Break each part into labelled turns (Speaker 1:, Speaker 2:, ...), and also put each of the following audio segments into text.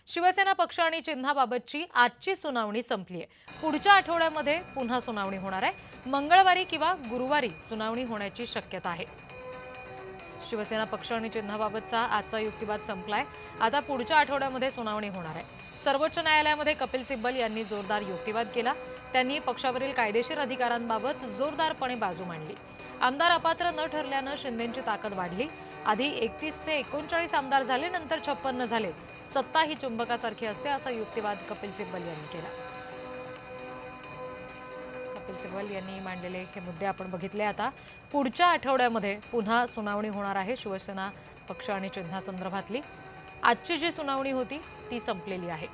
Speaker 1: शिवसेना पक्ष आणि चिन्हाबाबतची आजची सुनावणी संपली आहे। पुढच्या आठवड्यामध्ये पुन्हा सुनावणी होणार आहे। मंगळवारी किंवा गुरुवारी सुनावणी होण्याची शक्यता आहे। शिवसेना पक्ष आणि चिन्हाबाबतचा आजचा युक्तिवाद संपलाय। आता पुढच्या आठवड्यामध्ये सुनावणी होणार आहे। सर्वोच्च न्यायालयामध्ये कपिल सिब्बल यांनी जोरदार युक्तिवाद केला। त्यांनी पक्षावरील कायदेशीर अधिकारांबाबत जोरदारपणे बाजू मांडली। आमदार अपात्र न ठरल्यानं शिंदेंची ताकद वाढली। आधी 31 चे 39 आमदार झाले, नंतर 56 झाले। सत्ता ही चुंबकासारखी असते, असा युक्तिवाद कपिल सिब्बल यांनी केला। कपिल सिब्बल यांनी मांडलेले हे मुद्दे आपण बघितले। आता पुढच्या आठवड्यामध्ये पुन्हा सुनावणी होणार आहे। शिवसेना पक्ष आणि चिन्हासंदर्भातली आजची जी सुनावणी होती ती संपलेली आहे।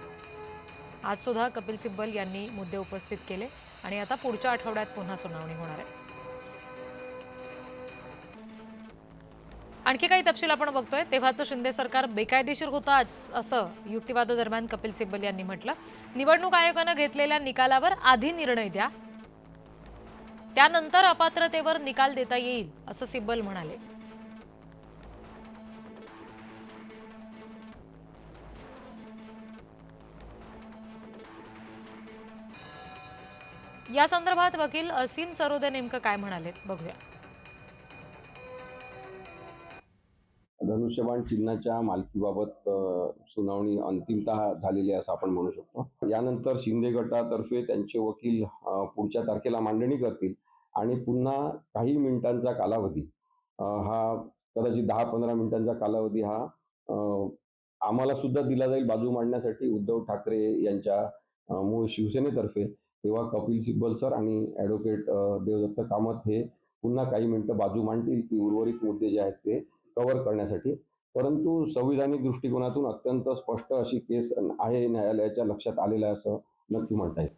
Speaker 1: आज सुद्धा कपिल सिब्बल यांनी मुद्दे उपस्थित केले आणि आता पुढच्या आठवड्यात पुन्हा सुनावणी होणार आहे। आणखी काही तपशील आपण बघतोय। तेव्हाचं शिंदे सरकार बेकायदेशीर होतं असं युक्तिवादादरम्यान कपिल सिब्बल यांनी म्हटलं। निवडणूक आयोगानं घेतलेल्या निकालावर आधी निर्णय द्या, त्यानंतर अपात्रतेवर निकाल देता येईल, असं सिब्बल म्हणाले। या संदर्भात वकील असीम सरोदे नेमकं काय म्हणालेत बघूया।
Speaker 2: धनुष्यबाण चिन्हाच्या मालकीबाबत सुनावणी अंतिमतः झालेली आहे असं आपण म्हणू शकतो। यानंतर शिंदे गटातर्फे त्यांचे वकील पुढच्या तारखेला मांडणी करतील आणि पुन्हा काही मिनिटांचा कालावधी हा कदाचित 10-15 मिनिटांचा कालावधी हा आम्हाला सुद्धा दिला जाईल बाजू मांडण्यासाठी उद्धव ठाकरे यांच्या मूळ शिवसेनेतर्फे। तेव्हा कपिल सिब्बल सर आणि ॲडव्होकेट देवदत्त कामत हे पुन्हा काही मिनिटं बाजू मांडतील की उर्वरित मुद्दे जे आहेत ते कव्हर करण्यासाठी। परंतु संविधानिक दृष्टिकोनातून अत्यंत स्पष्ट अशी केस आहे, न्यायालयाच्या लक्षात आलेलं आहे असं नक्की म्हणता येईल।